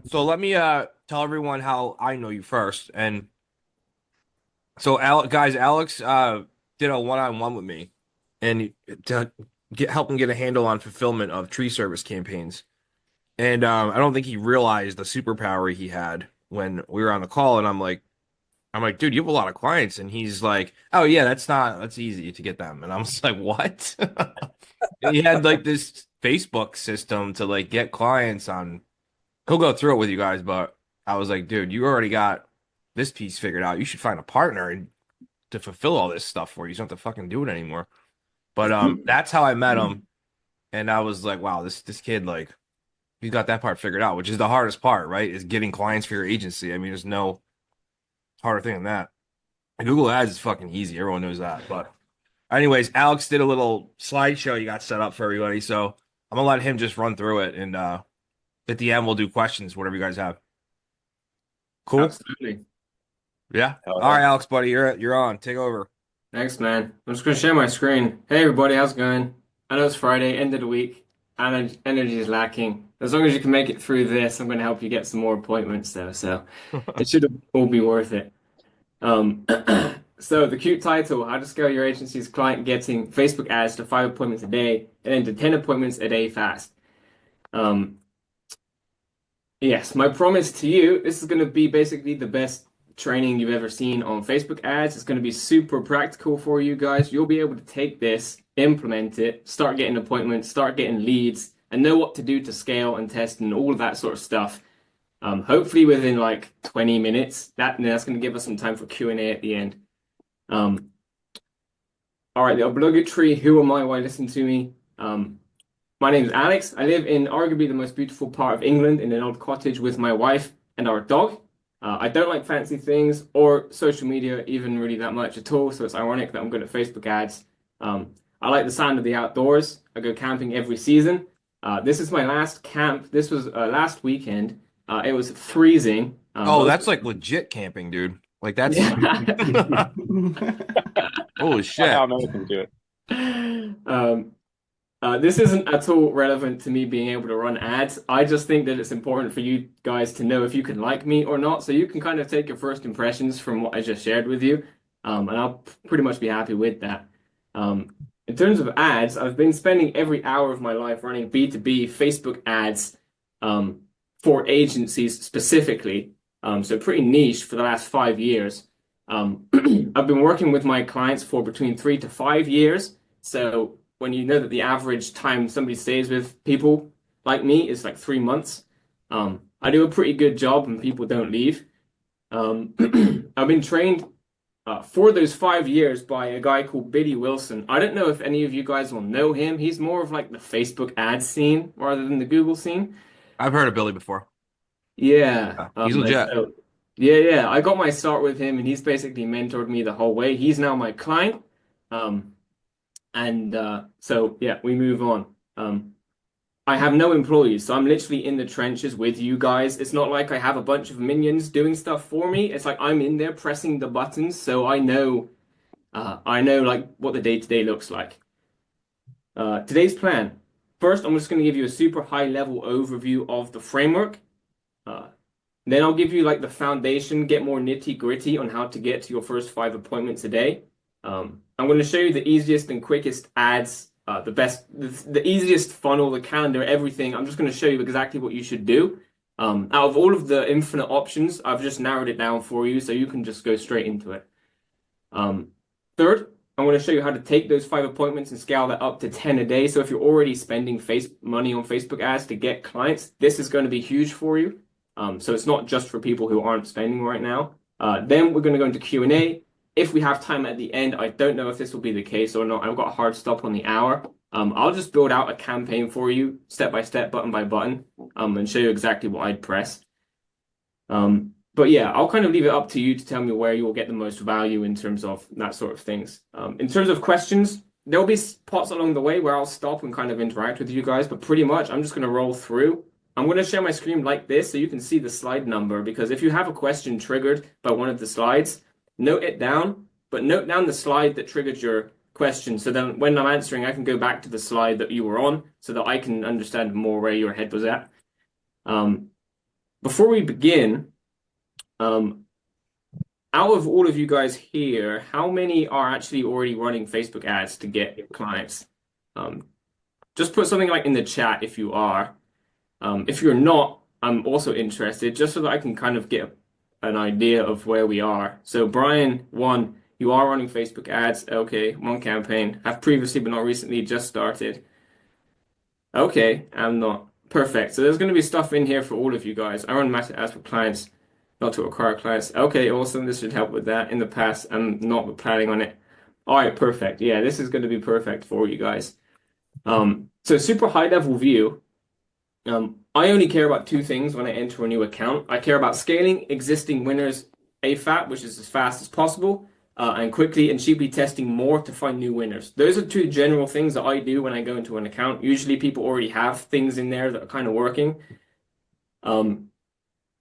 So let me tell everyone how I know you first. And so Alex did a one-on-one with me and to help him get a handle on fulfillment of tree service campaigns. And I don't think he realized the superpower he had when we were on the call. And I'm like, dude, you have a lot of clients. And he's like, oh yeah, that's easy to get them. And I was like, what? And he had like this Facebook system to like get clients on. He'll go through it with you guys, but I was like, dude, you already got this piece figured out. You should find a partner to fulfill all this stuff for you. You don't have to fucking do it anymore. But that's how I met him, and I was like, wow, this kid like he's got that part figured out, which is the hardest part, right? Is getting clients for your agency. I mean, there's no harder thing than that. Google Ads is fucking easy. Everyone knows that. But anyways, Alex did a little slideshow you got set up for everybody, so I'm gonna let him just run through it, and at the end we'll do questions, whatever you guys have. Cool. Absolutely. Yeah. Hell All yeah. right, Alex, buddy, you're on. Take over. Thanks, man. I'm just gonna share my screen. Hey everybody, how's it going? I know it's Friday, end of the week, and energy is lacking. As long as you can make it through this, I'm gonna help you get some more appointments though, so it should all be worth it. Um, so the cute title, how to scale your agency's client getting Facebook ads to 5 appointments a day and then to 10 appointments a day fast. Um, Yes, my promise to you, this is going to be basically the best training you've ever seen on Facebook ads. It's going to be super practical for you guys. You'll be able to take this, implement it, start getting appointments, start getting leads, and know what to do to scale and test and all of that sort of stuff. Hopefully within like 20 minutes. That's going to give us some time for Q&A at the end. Um, all right, the obligatory who am I, why listen to me? My name is Alex. I live in arguably the most beautiful part of England in an old cottage with my wife and our dog. I don't like fancy things or social media even really that much at all, so it's ironic that I'm good at Facebook ads. I like the sound of the outdoors. I go camping every season. This is my last camp. This was last weekend. It was freezing, Oh, but that's like legit camping, dude. Like that's yeah. holy Got shit. how Americans do it. Um, this isn't at all relevant to me being able to run ads. I just think that it's important for you guys to know if you can like me or not, so you can kind of take your first impressions from what I just shared with you, and I'll pretty much be happy with that. In terms of ads, I've been spending every hour of my life running B2B Facebook ads for agencies specifically, so pretty niche for the last 5 years. I've been working with my clients for between 3 to 5 years. So when you know that the average time somebody stays with people like me is like 3 months, I do a pretty good job and people don't leave. Um, I've been trained for those 5 years by a guy called Billy Wilson. I don't know if any of you guys will know him. He's more of like the Facebook ad scene rather than the Google scene. I've heard of Billy before. Yeah. He's And legit. so, yeah. I got my start with him and he's basically mentored me the whole way. He's now my client. Um, and so yeah, we move on. I have no employees, so I'm literally in the trenches with you guys. It's not like I have a bunch of minions doing stuff for me. It's like I'm in there pressing the buttons, so I know like what the day-to-day looks like. Today's plan. First, I'm just going to give you a super high level overview of the framework. Uh, then I'll give you like the foundation, get more nitty gritty on how to get to your first 5 appointments a day. I'm going to show you the easiest and quickest ads, the easiest funnel, the calendar, everything. I'm just going to show you exactly what you should do. Out of all of the infinite options, I've just narrowed it down for you so you can just go straight into it. Um, Third, I'm going to show you how to take those 5 appointments and scale that up to 10 a day. So if you're already spending money on Facebook ads to get clients, this is going to be huge for you. So it's not just for people who aren't spending right now. Then we're going to go into Q&A. If we have time at the end, I don't know if this will be the case or not. I've got a hard stop on the hour. I'll just build out a campaign for you, step by step, button by button, and show you exactly what I'd press. But yeah, I'll kind of leave it up to you to tell me where you will get the most value in terms of that sort of things. In terms of questions, there'll be spots along the way where I'll stop and kind of interact with you guys, but pretty much I'm just going to roll through. I'm going to share my screen like this so you can see the slide number, because if you have a question triggered by one of the slides, note it down, but note down the slide that triggered your question. So then when I'm answering, I can go back to the slide that you were on so that I can understand more where your head was at. Um, Before we begin, um, out of all of you guys here, how many are actually already running Facebook ads to get clients? Um, just put something like in the chat if you are. If you're not, I'm also interested, just so that I can kind of get an idea of where we are. So Brian, one, you are running Facebook ads. Okay, one campaign. Have previously but not recently, just started. Okay, I'm not. Perfect. So there's going to be stuff in here for all of you guys. I run massive ads for clients, not to acquire clients. Okay, awesome. This should help with that. In the past, I'm not planning on it. All right, perfect. Yeah, this is going to be perfect for you guys. So super high level view. I only care about two things when I enter a new account. I care about scaling existing winners AFAP, which is as fast as possible, and quickly and cheaply testing more to find new winners. Those are two general things that I do when I go into an account. Usually people already have things in there that are kind of working. Um,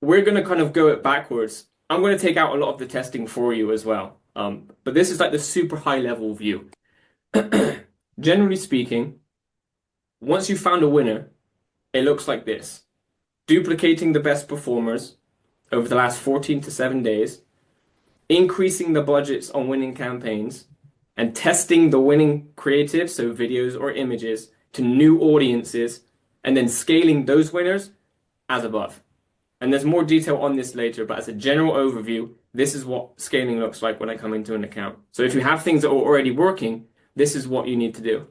we're going to kind of go it backwards. I'm going to take out a lot of the testing for you as well. But this is like the super high level view. Generally speaking, once you've found a winner, it looks like this. Duplicating the best performers over the last 14 to 7 days, increasing the budgets on winning campaigns, and testing the winning creatives, so videos or images, to new audiences, and then scaling those winners as above. And there's more detail on this later, but as a general overview, this is what scaling looks like when I come into an account. So if you have things that are already working, this is what you need to do.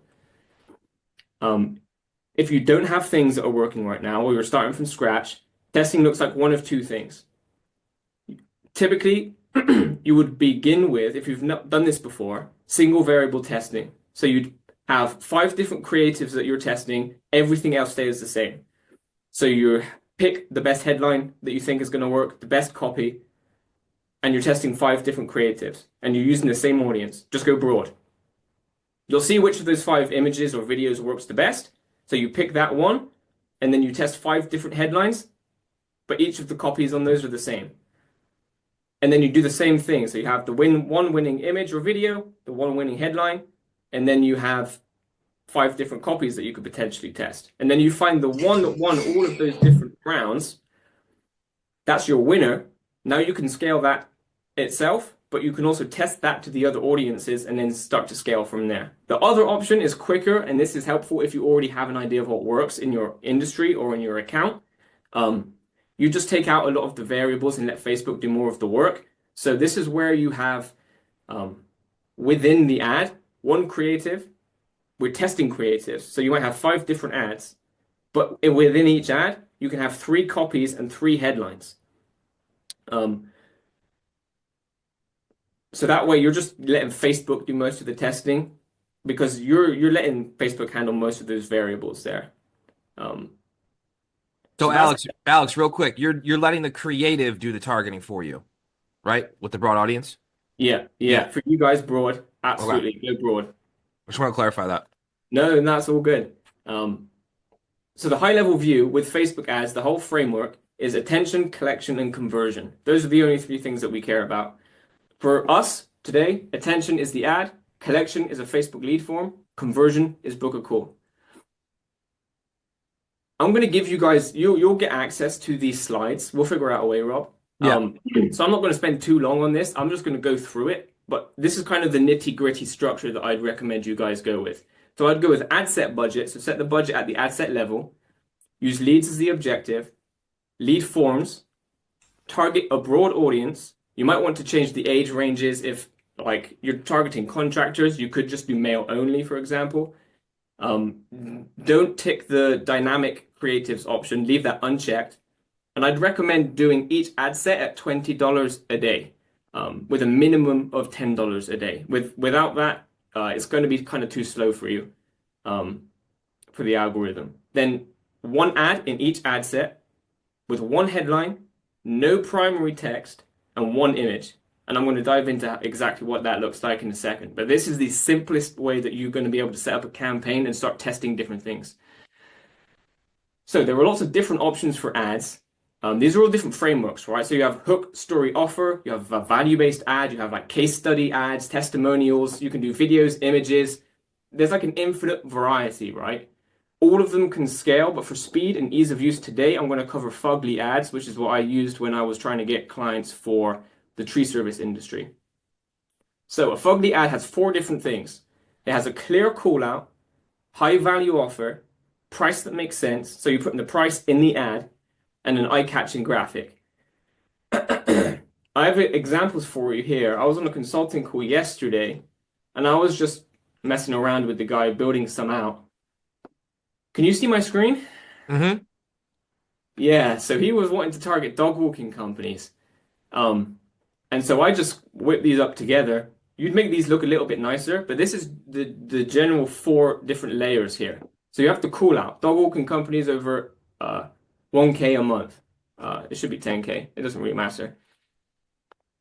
If you don't have things that are working right now, or you're starting from scratch, testing looks like one of two things. Typically, you would begin with, if you've not done this before, single variable testing. So you'd have 5 different creatives that you're testing, everything else stays the same. So you pick the best headline that you think is going to work, the best copy, and you're testing 5 different creatives, and you're using the same audience. Just go broad. You'll see which of those 5 images or videos works the best. So you pick that one, and then you test 5 different headlines, but each of the copies on those are the same. And then you do the same thing. So you have the one winning image or video, the one winning headline, and then you have 5 different copies that you could potentially test. And then you find the one that won all of those different rounds. That's your winner. Now you can scale that itself, but you can also test that to the other audiences and then start to scale from there. The other option is quicker, and this is helpful if you already have an idea of what works in your industry or in your account. You just take out a lot of the variables and let Facebook do more of the work. So this is where you have within the ad, one creative. We're testing creatives. So you might have 5 different ads, but within each ad, you can have 3 copies and 3 headlines. So that way you're just letting Facebook do most of the testing because you're letting Facebook handle most of those variables there. Um, So so that's Alex, real quick, you're letting the creative do the targeting for you, right? With the broad audience? Yeah. yeah. For you guys, broad, Okay. absolutely go broad. I just want to clarify that. No, and that's all good. So the high level view with Facebook ads, the whole framework is attention, collection, and conversion. Those are the only 3 things that we care about. For us today, attention is the ad, collection is a Facebook lead form, conversion is book a call. I'm going to give you guys, you'll get access to these slides. We'll figure out a way, Rob. Yeah. So I'm not going to spend too long on this. I'm just going to go through it. But this is kind of the nitty-gritty structure that I'd recommend you guys go with. So I'd go with ad set budget. So set the budget at the ad set level. Use leads as the objective. Lead forms. Target a broad audience. You might want to change the age ranges if like you're targeting contractors. You could just do male only, for example. Don't tick the dynamic creatives option. Leave that unchecked. And I'd recommend doing each ad set at $20 a day, with a minimum of $10 a day. Without that, it's going to be kind of too slow for you, for the algorithm. Then one ad in each ad set with one headline, no primary text, and one image. And I'm going to dive into exactly what that looks like in a second. But this is the simplest way that you're going to be able to set up a campaign and start testing different things. So there are lots of different options for ads. These are all different frameworks, right? So you have hook, story, offer, you have a value-based ad, you have like case study ads, testimonials, you can do videos, images. There's like an infinite variety, right? All of them can scale, but for speed and ease of use today, I'm going to cover fugly ads, which is what I used when I was trying to get clients for the tree service industry. So a fugly ad has four different things. It has a clear call out, high value offer, price that makes sense. So you're putting the price in the ad, and an eye-catching graphic. I have examples for you here. I was on a consulting call yesterday, and I was just messing around with the guy building some out. Can you see my screen? Mm-hmm. Yeah, so he was wanting to target dog walking companies. Um, and so I just whipped these up together. You'd make these look a little bit nicer, but this is the general four different layers here. So you have to call out dog walking companies over 1K a month. It should be 10K. It doesn't really matter.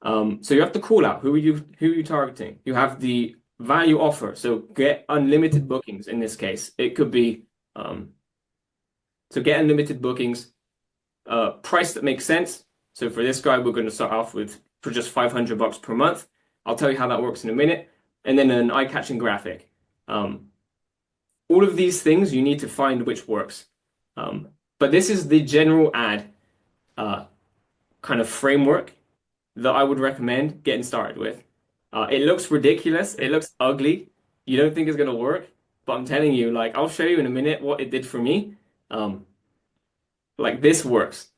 So you have to call out who are you targeting? You have the value offer. So get unlimited bookings in this case. It could be so get unlimited bookings, price that makes sense. So for this guy, we're going to start off with for just $500 per month. I'll tell you how that works in a minute. And then an eye-catching graphic. All of these things you need to find which works. But this is the general ad kind of framework that I would recommend getting started with. It looks ridiculous. It looks ugly. You don't think it's going to work, but I'm telling you, like, I'll show you in a minute what it did for me. Like this works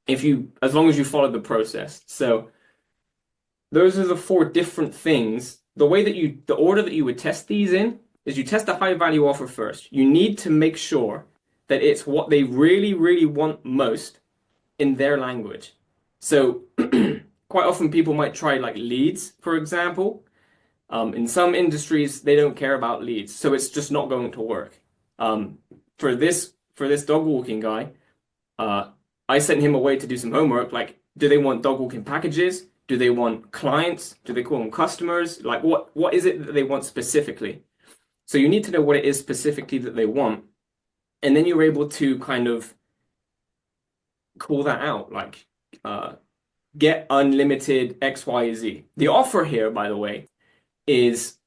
as long as you follow the process. So those are the four different things. The order that you would test these in is you test the high value offer first. You need to make sure that it's what they really, really want most in their language. So quite often people might try like leads, for example. In some industries, they don't care about leads, so it's just not going to work. For this dog walking guy, I sent him away to do some homework. Like, do they want dog walking packages? Do they want clients? Do they call them customers? Like, what is it that they want specifically? So you need to know what it is specifically that they want, and then you're able to kind of call that out, like get unlimited X, Y, Z. The offer here, by the way, is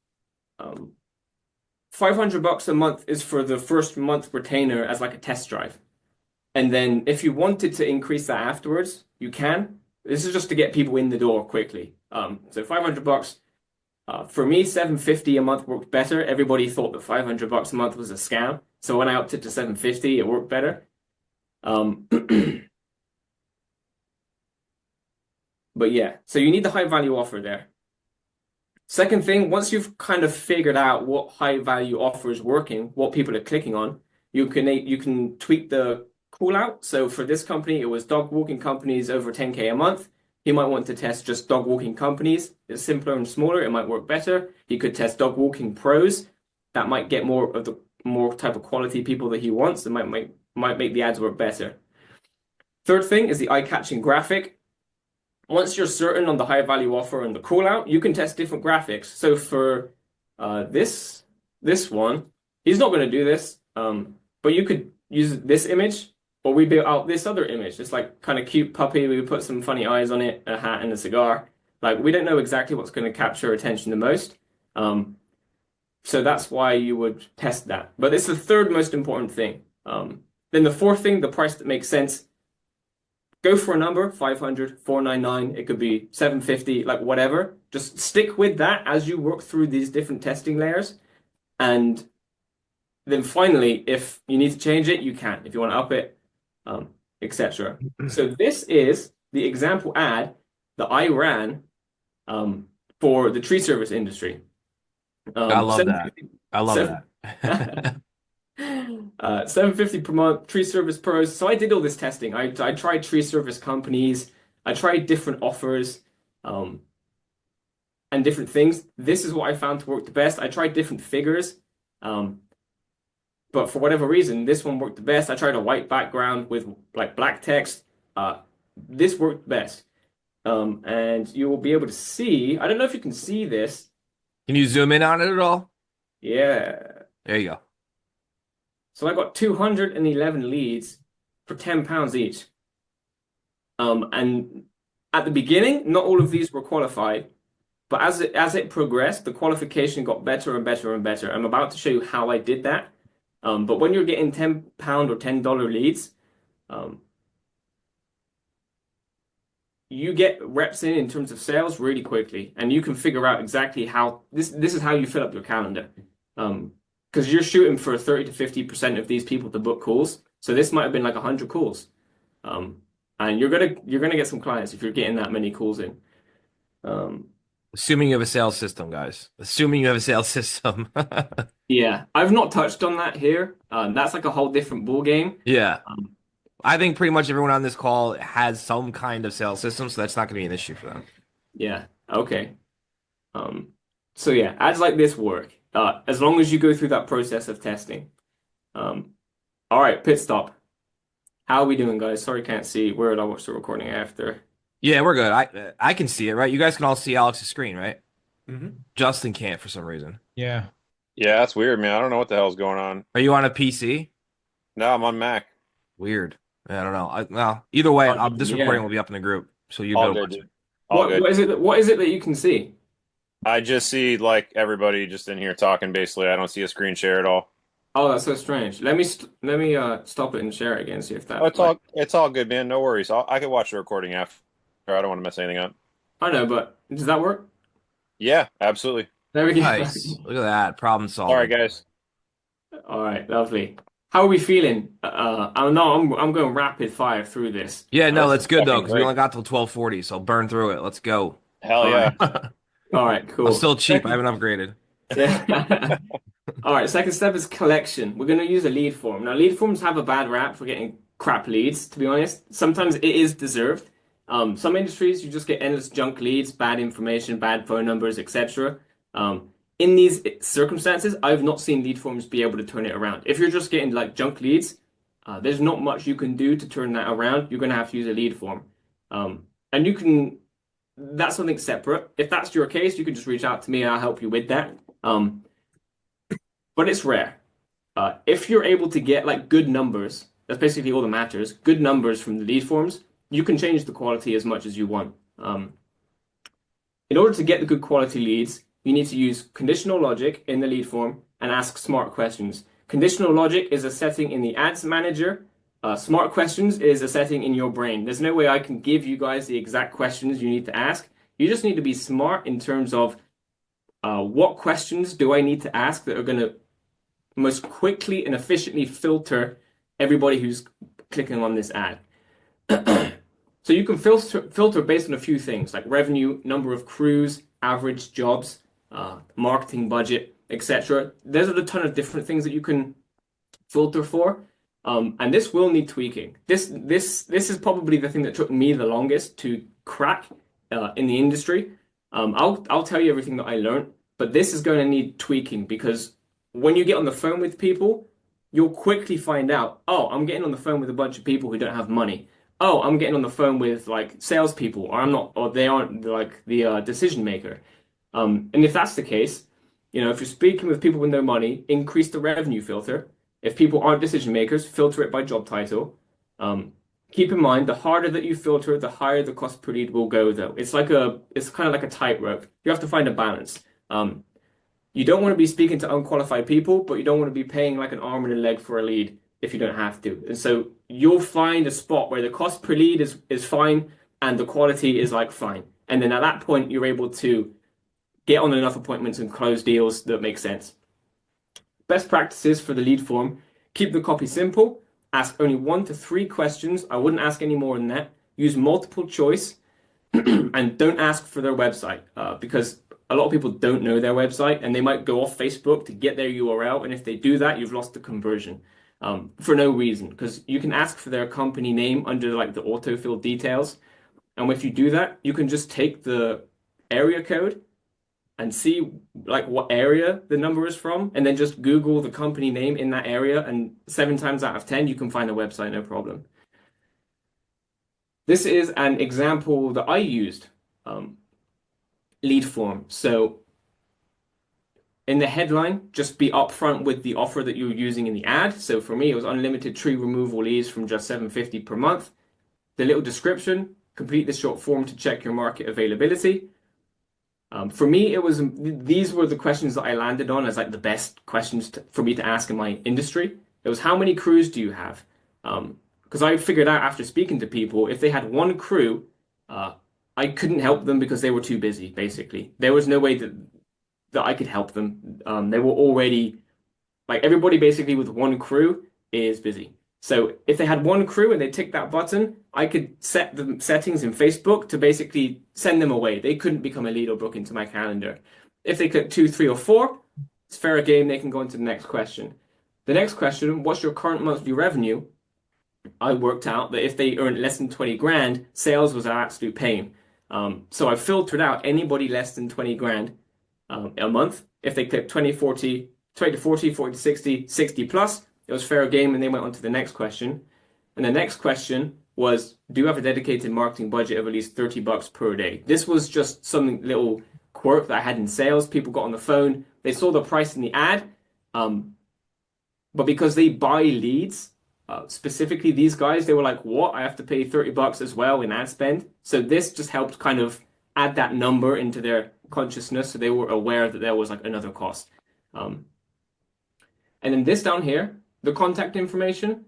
$500 a month is for the first month retainer as like a test drive. And then if you wanted to increase that afterwards, you can. This is just to get people in the door quickly. So $500. For me, $750 a month worked better. Everybody thought that $500 a month was a scam. So when I upped it to $750, it worked better. But yeah, so you need the high value offer there. Second thing, once you've kind of figured out what high value offer is working, what people are clicking on, you can tweak the call out. So for this company, it was dog walking companies over 10K a month. He might want to test just dog walking companies. It's simpler and smaller. It might work better. He could test dog walking pros. That might get more type of quality people that he wants. That might make the ads work better. Third thing is the eye-catching graphic. Once you're certain on the high value offer and the call out, you can test different graphics. So for this one, he's not going to do this, but you could use this image, or we built out this other image. It's like kind of cute puppy. We put some funny eyes on it, a hat, and a cigar. Like we don't know exactly what's going to capture attention the most. So that's why you would test that. But it's the third most important thing. Then the fourth thing, the price that makes sense. Go for a number, 500, 499, it could be 750, like whatever. Just stick with that as you work through these different testing layers. And then finally, if you need to change it, you can. If you want to up it, etc. So this is the example ad that I ran for the tree service industry. I love that. I love that. 750 per month, tree service pros. So I did all this testing. I tried tree service companies. I tried different offers and different things. This is what I found to work the best. I tried different figures. But for whatever reason, this one worked the best. I tried a white background with like black text. This worked best. And you will be able to see, I don't know if you can see this. Can you zoom in on it at all? Yeah. There you go. So I got 211 leads for £10 each. And at the beginning, not all of these were qualified, but as it progressed, the qualification got better and better and better. I'm about to show you how I did that. But when you're getting £10 or $10 leads, um, you get reps in terms of sales really quickly, and you can figure out exactly how this is how you fill up your calendar. Because you're shooting for 30 to 50% of these people to book calls. So this might have been like 100 calls. Um, and you're gonna get some clients if you're getting that many calls in. Um, Assuming you have a sales system, guys. Assuming you have a sales system. yeah, I've not touched on that here. That's like a whole different ball game. Yeah. Um, I think pretty much everyone on this call has some kind of sales system, so that's not going to be an issue for them. yeah, okay. Um, so yeah, ads like this work. As long as you go through that process of testing. Um, all right, pit stop. How are we doing, guys? Sorry, can't see. Where did I watch the recording after? Yeah, we're good. I can see it, right? You guys can all see Alex's screen, right? Hmm. Justin can't for some reason. Yeah. Yeah, that's weird, man. I don't know what the hell's going on. Are you on a PC? No, I'm on Mac. Weird. I don't know. Well, either way, this recording Yeah. will be up in the group, so you'll be All able to good, watch it. dude. All good. What is it that you can see? I just see like everybody just in here talking basically. I don't see a screen share at all. Oh, that's so strange. Let me stop it and share it again, see if Oh, that like it's all good, man. No worries. I can watch the recording after. I don't want to mess anything up. I know, but does that work? Yeah, absolutely. There we go. Nice. Look at that. Problem All right, solving. guys. All right, lovely. How are we feeling? I know I'm going rapid fire through this. Yeah, no, that's good though, fucking because we great. only got till 12:40, so burn through it. Let's go. Hell All yeah. right. All right, I'm cool. still cheap. I haven't upgraded. Yeah. All right, second step is collection. We're going to use a lead form. Now, lead forms have a bad rap for getting crap leads, to be honest. Sometimes it is deserved. Some industries, you just get endless junk leads, bad information, bad phone numbers, etc. In these circumstances, I've not seen lead forms be able to turn it around. If you're just getting like junk leads, there's not much you can do to turn that around. You're going to have to use a lead form. And you can, that's something separate. If that's your case, you can just reach out to me and I'll help you with that. But it's rare. If you're able to get like good numbers, that's basically all that matters, good numbers from the lead forms, you can change the quality as much as you want. In order to get the good quality leads, you need to use conditional logic in the lead form and ask smart questions. Conditional logic is a setting in the ads manager. Smart questions is a setting in your brain. There's no way I can give you guys the exact questions you need to ask. You just need to be smart in terms of what questions do I need to ask that are going to most quickly and efficiently filter everybody who's clicking on this ad. So you can filter based on a few things like revenue, number of crews, average jobs, marketing budget, etc. There's a ton of different things that you can filter for. And this will need tweaking. This is probably the thing that took me the longest to crack in the industry. I'll tell you everything that I learned, but this is going to need tweaking because when you get on the phone with people, you'll quickly find out, oh, I'm getting on the phone with a bunch of people who don't have money. Oh, I'm getting on the phone with like salespeople, or I'm not, or they aren't like the decision maker. And if that's the case, if you're speaking with people with no money, increase the revenue filter. If people aren't decision makers, filter it by job title. Keep in mind, the harder that you filter, the higher the cost per lead will go, though. It's kind of like a tightrope. You have to find a balance. You don't want to be speaking to unqualified people, but you don't want to be paying like an arm and a leg for a lead if you don't have to. And so you'll find a spot where the cost per lead is fine and the quality is like fine. And then at that point, you're able to get on enough appointments and close deals that make sense. Best practices for the lead form: keep the copy simple, ask only 1 to 3 questions. I wouldn't ask any more than that. Use multiple choice and don't ask for their website because a lot of people don't know their website and they might go off Facebook to get their URL. And if they do that, you've lost the conversion for no reason because you can ask for their company name under like the autofill details. And if you do that, you can just take the area code and see like what area the number is from, and then just Google the company name in that area, and 7 times out of 10 you can find a website, no problem. This is an example that I used, lead form. So in the headline, just be upfront with the offer that you're using in the ad. So for me, it was unlimited tree removal leads from just $7.50 per month. The little description: complete this short form to check your market availability. For me, it was these were the questions that I landed on as like the best questions for me to ask in my industry. It was how many crews do you have? Because I figured out after speaking to people, if they had one crew, uh, I couldn't help them because they were too busy, basically. There was no way that I could help them. They were already like everybody basically with one crew is busy. So if they had one crew and they ticked that button, I could set the settings in Facebook to basically send them away. They couldn't become a lead or book into my calendar. If they click two, three, or four, it's fair game. They can go into the next question. The next question, what's your current monthly revenue? I worked out that if they earned less than 20 grand, sales was an absolute pain. So I filtered out anybody less than 20 grand a month. If they click 20, 40, 20 to 40, 40 to 60, 60 plus, it was fair game, and they went on to the next question. And the next question was, do you have a dedicated marketing budget of at least $30 per day? This was just some little quirk that I had in sales. People got on the phone, they saw the price in the ad, but because they buy leads, specifically these guys, they were like, what? I have to pay $30 as well in ad spend. So this just helped kind of add that number into their consciousness so they were aware that there was like another cost. And then this down here, the contact information,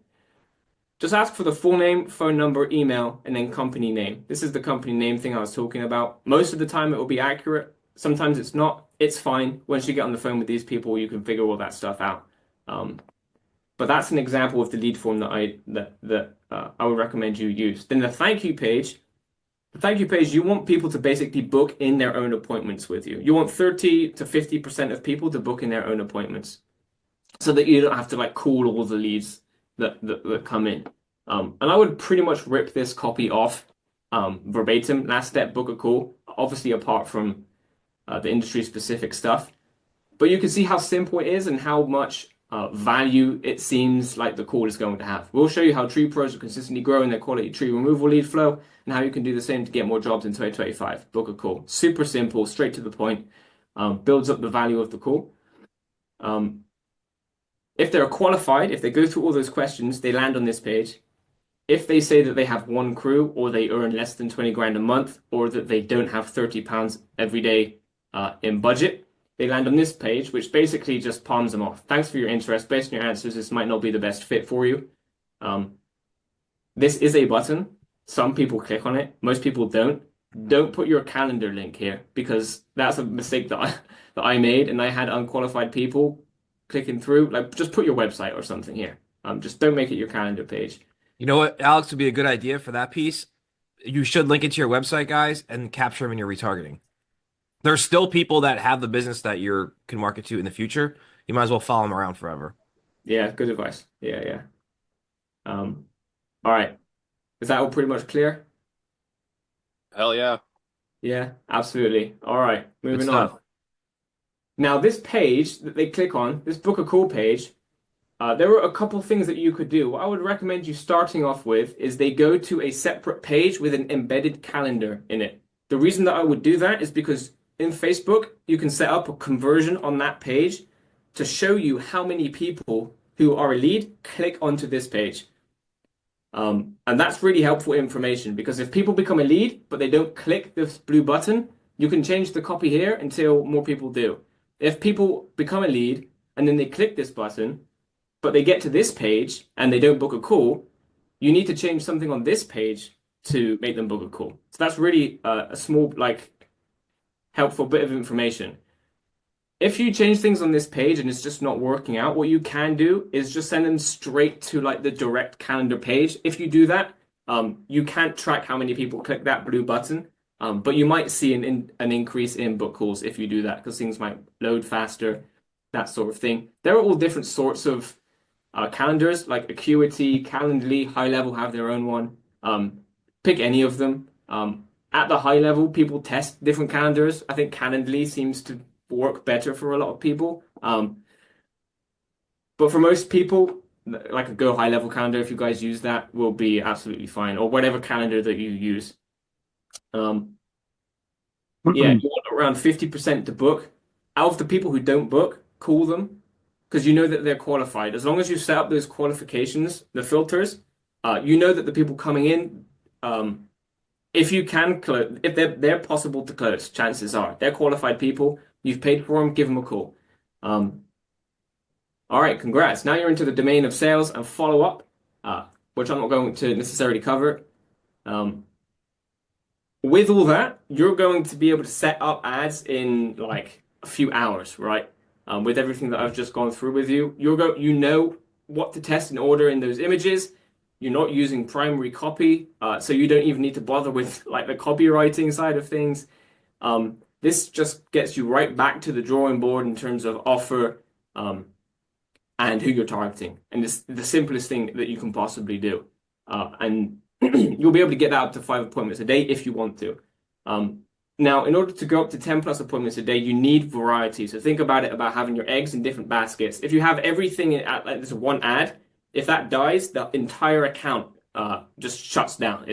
just ask for the full name, phone number, email, and then company name. This is the company name thing I was talking about. Most of the time it will be accurate. Sometimes it's not. It's fine. Once you get on the phone with these people, you can figure all that stuff out. But that's an example of the lead form that I would recommend you use. Then the thank you page. The thank you page, you want people to basically book in their own appointments with you. You want 30 to 50% of people to book in their own appointments so that you don't have to like call all the leads that come in. And I would pretty much rip this copy off verbatim. Last step, book a call. Obviously, apart from the industry specific stuff. But you can see how simple it is and how much value it seems like the call is going to have. We'll show you how tree pros are consistently growing their quality tree removal lead flow and how you can do the same to get more jobs in 2025. Book a call. Super simple, straight to the point, builds up the value of the call. If they're qualified, if they go through all those questions, they land on this page. If they say that they have one crew or they earn less than 20 grand a month or that they don't have £30 every day in budget, they land on this page, which basically just palms them off. Thanks for your interest. Based on your answers, this might not be the best fit for you. This is a button. Some people click on it. Most people don't. Don't put your calendar link here because that's a mistake that I made, and I had unqualified people clicking through. Like, just put your website or something here. Just don't make it your calendar page. You know what, Alex, would be a good idea for that piece? You should link it to your website, guys, and capture them in your retargeting. There's still people that have the business that you can market to in the future. You might as well follow them around forever. Yeah, good advice. Yeah. All right. Is that all pretty much clear? Hell yeah. Yeah, absolutely. All right, Good moving stuff. on. Now, this page that they click on, this book a call page, there were a couple things that you could do. What I would recommend you starting off with is they go to a separate page with an embedded calendar in it. The reason that I would do that is because in Facebook, you can set up a conversion on that page to show you how many people who are a lead click onto this page. And that's really helpful information because if people become a lead, but they don't click this blue button, you can change the copy here until more people do. If people become a lead and then they click this button, but they get to this page and they don't book a call, you need to change something on this page to make them book a call. So that's really a small, like, helpful bit of information. If you change things on this page and it's just not working out, what you can do is just send them straight to like the direct calendar page. If you do that, you can't track how many people click that blue button, but you might see an increase in book calls if you do that because things might load faster, that sort of thing. There are all different sorts of calendars like Acuity, Calendly, High Level have their own one. Pick any of them. At the high level, people test different calendars. I think Calendly seems to work better for a lot of people. But for most people, like a Go High Level calendar, if you guys use that, will be absolutely fine, or whatever calendar that you use. Yeah, you want around 50% to book. Out of the people who don't book, call them because you know that they're qualified. As long as you set up those qualifications, the filters, you know that the people coming in, if you can close, if they're possible to close, chances are they're qualified people. You've paid for them, give them a call. Um, all right, congrats. Now you're into the domain of sales and follow up, which I'm not going to necessarily cover. Um, with all that, you're going to be able to set up ads in like a few hours, right? With everything that I've just gone through with you, you know what to test and order in those images. You're not using primary copy, so you don't even need to bother with like the copywriting side of things. This just gets you right back to the drawing board in terms of offer, and who you're targeting, and it's the simplest thing that you can possibly do. And you'll be able to get that up to 5 appointments a day if you want to. Now, in order to go up to 10 plus appointments a day, you need variety. So think about it about having your eggs in different baskets. If you have everything at like this one ad, if that dies, the entire account just shuts down.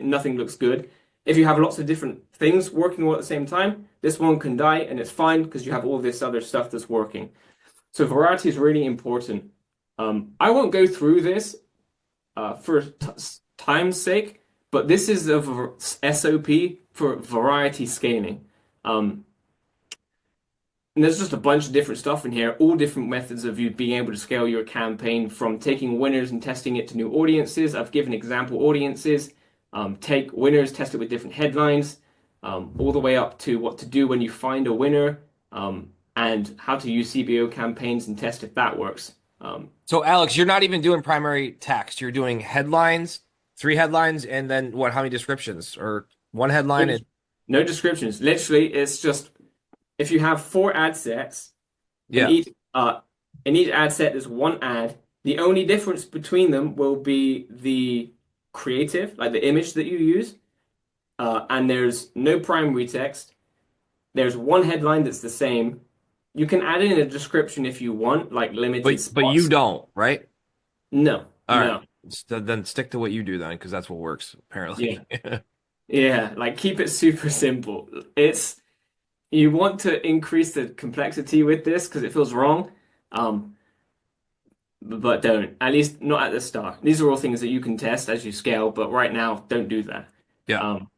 Nothing looks good. If you have lots of different things working all at the same time, this one can die and it's fine because you have all this other stuff that's working. So variety is really important. I won't go through this for time's sake, but this is a SOP for variety scaling. And there's just a bunch of different stuff in here, all different methods of you being able to scale your campaign, from taking winners and testing it to new audiences. I've given example audiences. Take winners, test it with different headlines, all the way up to what to do when you find a winner, and how to use CBO campaigns and test if that works. So Alex, you're not even doing primary text. You're doing headlines, 3 headlines, and then what? How many descriptions? Or one headline and No descriptions. Literally, it's just if you have 4 ad sets, in yeah. each ad set there's one ad. The only difference between them will be the creative, like the image that you use, and there's no primary text. There's one headline that's the same. You can add in a description if you want, like limited But you spots. don't, right? No, All right. no. Then stick to what you do then, because that's what works, Yeah. apparently. Yeah, like keep it super simple. It's You want to increase the complexity with this because it feels wrong. Um, but don't. At least not at the start. These are all things that you can test as you scale, but right now, don't do that. Yeah. Um,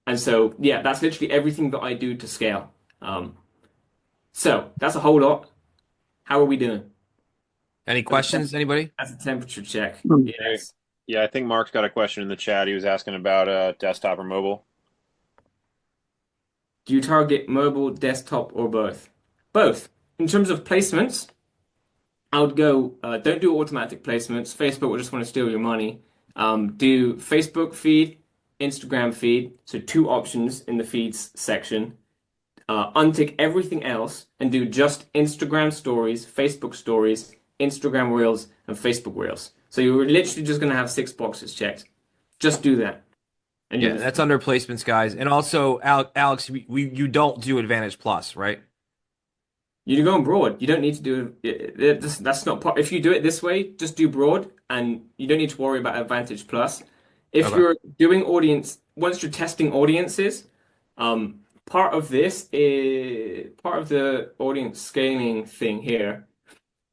and so, yeah, that's literally everything that I do to scale. So that's a whole lot. How are we doing? Any questions, anybody? That's a temperature check. Hey, Yes. yeah, I think Mark's got a question in the chat. He was asking about desktop or mobile. Do you target mobile, desktop, or both? Both. In terms of placements, I would go, don't do automatic placements. Facebook will just want to steal your money. Do Facebook feed, Instagram feed. So 2 options in the feeds section. Untick everything else and do just Instagram stories, Facebook stories, Instagram Reels, and Facebook Reels. So you're literally just going to have 6 boxes checked. Just do that. And Yeah, that's under placements, guys. And also, Alex, you don't do Advantage Plus, right? you're going broad. You don't need to do it. That's not part. If you do it this way, just do broad, and you don't need to worry about Advantage Plus. If Okay. you're doing audience, once you're testing audiences, part of this is part of the audience scaling thing here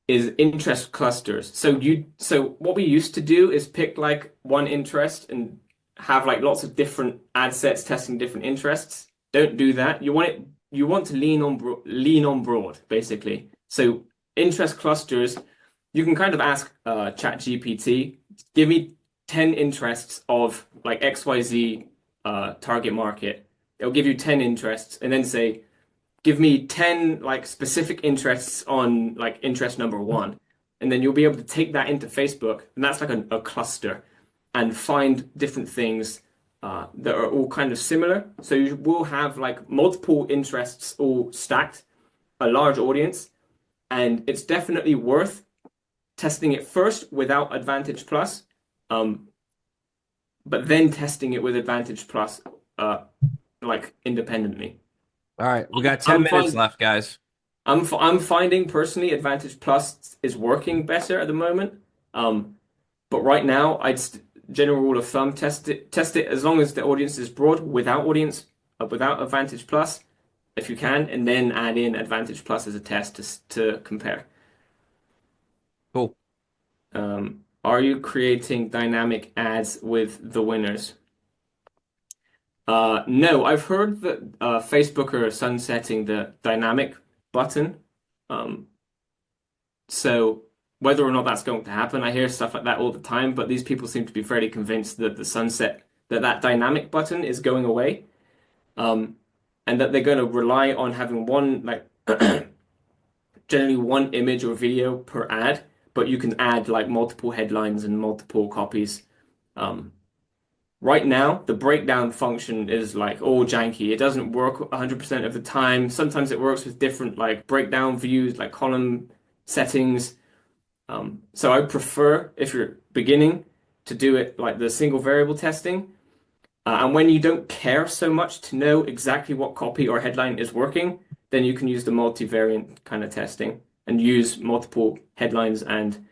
is interest clusters. So what we used to do is pick like one interest and have like lots of different ad sets testing different interests. Don't do that. You want to lean on broad basically. So interest clusters, you can kind of ask ChatGPT, give me 10 interests of like XYZ target market. It'll give you 10 interests and then say give me 10 like specific interests on like interest number 1, and then you'll be able to take that into Facebook, and that's like a cluster, and find different things that are all kind of similar. So you will have like multiple interests all stacked, a large audience, and it's definitely worth testing it first without Advantage Plus, um, but then testing it with Advantage Plus like independently. All right. We got 10 I'm minutes fine. left, guys. I'm finding personally Advantage Plus is working better at the moment. But right now, general rule of thumb, test it as long as the audience is broad without Advantage Plus, if you can, and then add in Advantage Plus as a test to compare. Cool. Are you creating dynamic ads with the winners? No, I've heard that Facebook are sunsetting the dynamic button. Um, so whether or not that's going to happen, I hear stuff like that all the time, but these people seem to be fairly convinced that that dynamic button is going away. Um, and that they're going to rely on having one like generally one image or video per ad, but you can add like multiple headlines and multiple copies. Um, right now, the breakdown function is like all janky. It doesn't work 100% of the time. Sometimes it works with different like breakdown views, like column settings. So I prefer, if you're beginning, to do it like the single variable testing. And when you don't care so much to know exactly what copy or headline is working, then you can use the multivariant kind of testing and use multiple headlines and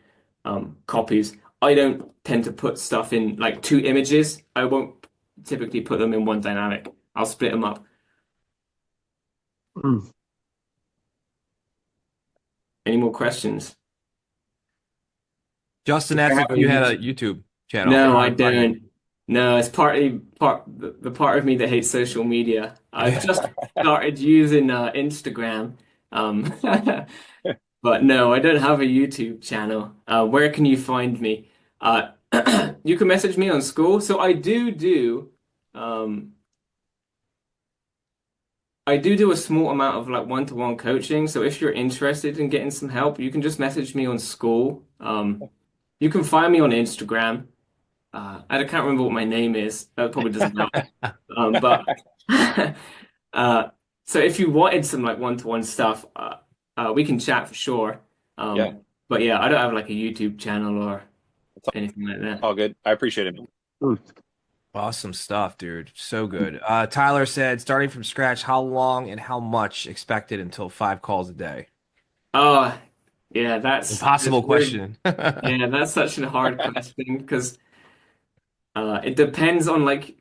copies. I don't tend to put stuff in like two images. I won't typically put them in one dynamic. I'll split them up. Mm. Any more questions? Justin If you asked have if you any had a questions. YouTube channel. No, I Not don't. YouTube. No, it's partly the part of me that hates social media. I've just started using Instagram. Um, but no, I don't have a YouTube channel. Where can you find me? Uh, you can message me on school. So um, I do do a small amount of like one-to-one coaching. So if you're interested in getting some help, you can just message me on school. You can find me on Instagram. I can't remember what my name is. That probably doesn't help. But uh, so if you wanted some like one-to-one stuff, we can chat for sure. Yeah, But yeah, I don't have like a YouTube channel or it's anything like that. all good. I appreciate it. Mm. Awesome stuff, dude. So good. Tyler said, starting from scratch, how long and how much expected until 5 calls a day? Oh, yeah, that's Impossible weird. question. Yeah, that's such a hard question because it depends on like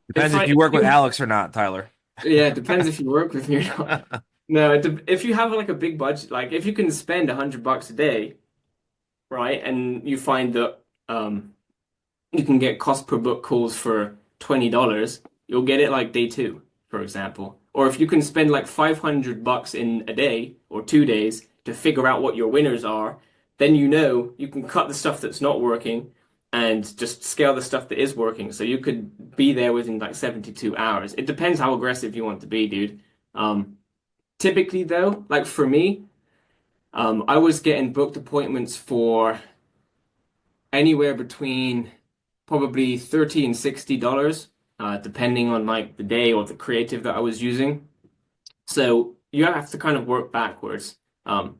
Depends if you if work with you Alex or not, Tyler. yeah, it depends if you work with me or not. No, if you have like a big budget, like if you can spend $100 a day, right, and you find that you can get cost per book calls for $20, you'll get it like day two, for example. Or if you can spend like $500 in a day or 2 days to figure out what your winners are, then you know you can cut the stuff that's not working and just scale the stuff that is working. So you could be there within like 72 hours. It depends how aggressive you want to be, dude. Um, typically though, like for me, I was getting booked appointments for anywhere between probably 30 and $60, depending on like the day or the creative that I was using. So you have to kind of work backwards. Um,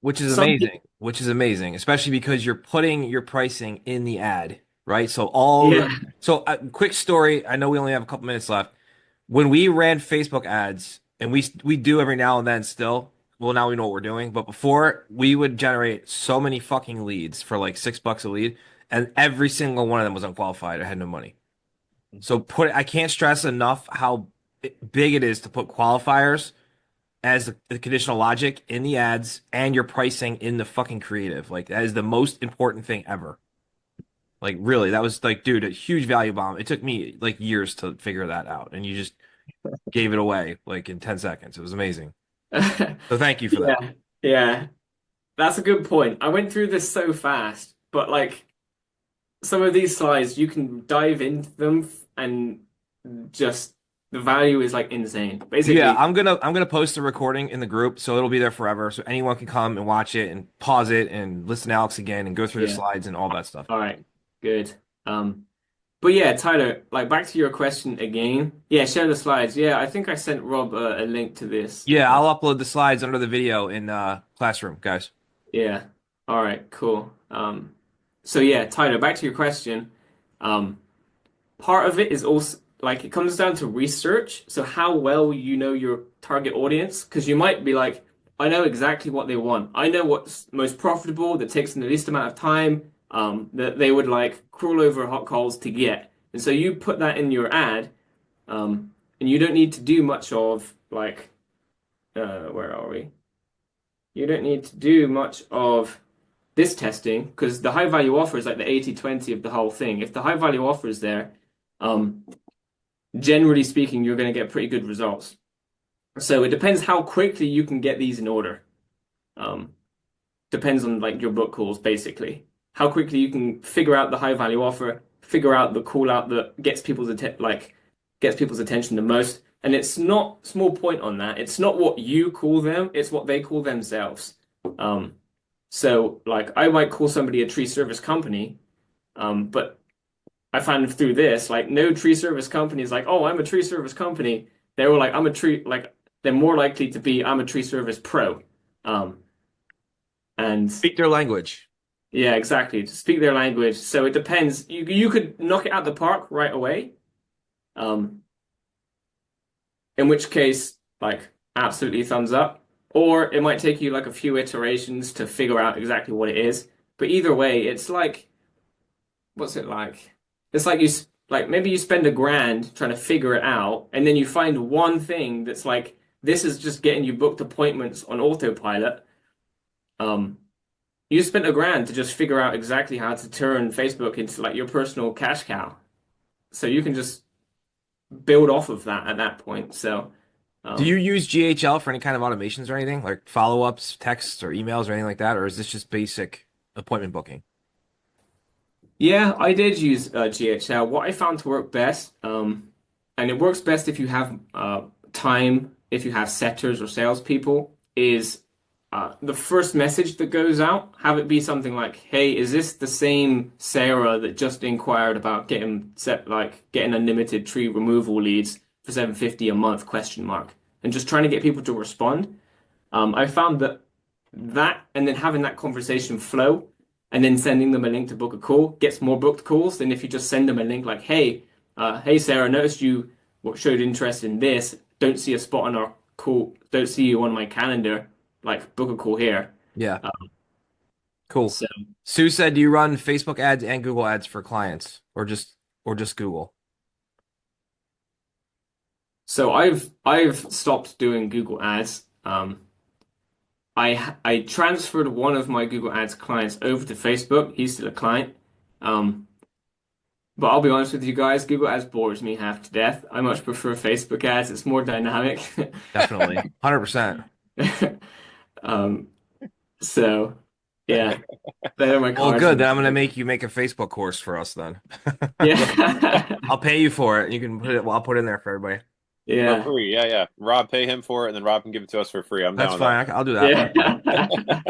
Which is some people, amazing. Which is amazing, especially because you're putting your pricing in the ad, right? So all yeah, the so quick story. I know we only have a couple minutes left. When we ran Facebook ads, and we do every now and then still. Well, now we know what we're doing, but before we would generate so many fucking leads for like $6 a lead, and every single one of them was unqualified. I had no money. So I can't stress enough how big it is to put qualifiers as the conditional logic in the ads and your pricing in the fucking creative. Like that is the most important thing ever. Like really, that was like, dude, a huge value bomb. It took me like years to figure that out, and you just gave it away like in 10 seconds. It was amazing. So thank you for that. yeah, yeah. That's a good point. I went through this so fast, but like some of these slides, you can dive into them and just the value is like insane. Yeah, Basically, I'm gonna post the recording in the group so it'll be there forever. So anyone can come and watch it and pause it and listen to Alex again and go through the yeah. slides and all that stuff. All right, good. But yeah, Tyler, like back to your question again. Yeah, share the slides. Yeah, I think I sent Rob a link to this. Yeah, I'll upload the slides under the video in Classroom, guys. Yeah. All right, cool. So yeah, Tyler, back to your question. Um, part of it is also like it comes down to research. So how well you know your target audience, because you might be like, I know exactly what they want. I know what's most profitable, that takes them the least amount of time, that they would like crawl over hot coals to get. And so you put that in your ad, and you don't need to do much of like, where are we? You don't need to do much of this testing, because the high value offer is like the 80/20 of the whole thing. If the high value offer is there, um, generally speaking, you're going to get pretty good results. So it depends how quickly you can get these in order. Um, Depends on like your book calls, basically. How quickly you can figure out the high value offer, figure out the call out that gets people's attention the most. And it's not small point on that. It's not what you call them, it's what they call themselves. Um, so like I might call somebody a tree service company, but I find through this, like no tree service company is like, oh, I'm a tree service company. They were like, I'm a tree, like they're more likely to be, I'm a tree service pro. Um, and Speak their language. yeah, exactly. To speak their language. So it depends. You could knock it out the park right away. Um, in which case, like absolutely thumbs up. Or it might take you like a few iterations to figure out exactly what it is. But either way, it's like, what's it like? It's like like maybe you spend $1,000 trying to figure it out, and then you find one thing that's like this is just getting you booked appointments on autopilot. Um, you spent $1,000 to just figure out exactly how to turn Facebook into like your personal cash cow. So you can just build off of that at that point. So, Do you um, use GHL for any kind of automations or anything, like follow-ups, texts, or emails or anything like that, or is this just basic appointment booking? yeah, I did use GHL. What I found to work best, and it works best if you have time, if you have setters or salespeople, is the first message that goes out, have it be something like, "Hey, is this the same Sarah that just inquired about getting unlimited tree removal leads for 750 a month?" Question mark, and just trying to get people to respond. I found that and then having that conversation flow and then sending them a link to book a call gets more booked calls than if you just send them a link like, hey Sarah, noticed you what showed interest in this. Don't see a spot on our call. Don't see you on my calendar. Like book a call here. Yeah, Uh, cool. so Sue said, do you run Facebook ads and Google ads for clients, or just Google? so I've stopped doing Google ads. I transferred one of my Google Ads clients over to Facebook. He's still a client. Um, But I'll be honest with you guys, Google Ads bores me half to death. I much prefer Facebook ads. It's more dynamic. Definitely, 100%. Um, so yeah, they're my Well, cards good. on the Then I'm gonna table. make you make a Facebook course for us then. Yeah. I'll pay you for it. You can put it. Well, I'll put it in there for everybody. For Yeah. free. Yeah, yeah. Rob, pay him for it, and then Rob can give it to us for free. I'm That's down with fine. I'll do that. Yeah.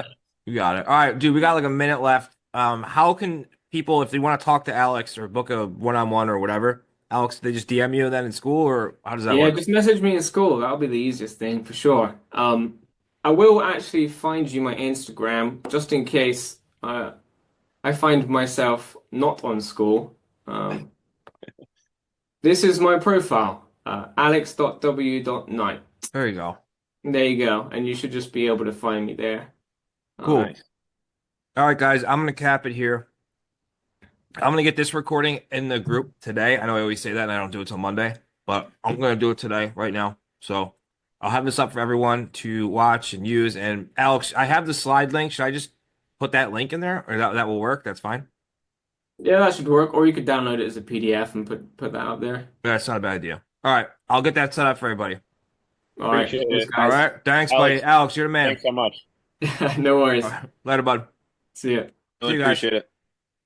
You got it. All right, dude. We got like a minute left. How can people, if they want to talk to Alex or book a one-on-one or whatever, Alex, they just DM you then in school, or how does that Yeah, work? just message me in school. That'll be the easiest thing for sure. I will actually find you my Instagram just in case I find myself not on school. Um, this is my profile, alex.w.knight. There you go. There you go. And you should just be able to find me there. that. Cool. Um, Nice. All right, guys. I'm gonna cap it here. I'm gonna get this recording in the group today. I know I always say that, and I don't do it till Monday, but I'm gonna do it today, right now. So I'll have this up for everyone to watch and use. And Alex, I have the slide link. Should I just put that link in there, or that will work? That's fine. yeah, that should work. Or you could download it as a PDF and put that out there. That's not a bad idea. All right, I'll get that set up for everybody. All right. Appreciate Cheers, it. All guys. right, thanks, buddy. Alex, Alex, you're the man. thanks so much. No All worries. right, later, bud. See ya. See Really you guys. appreciate it.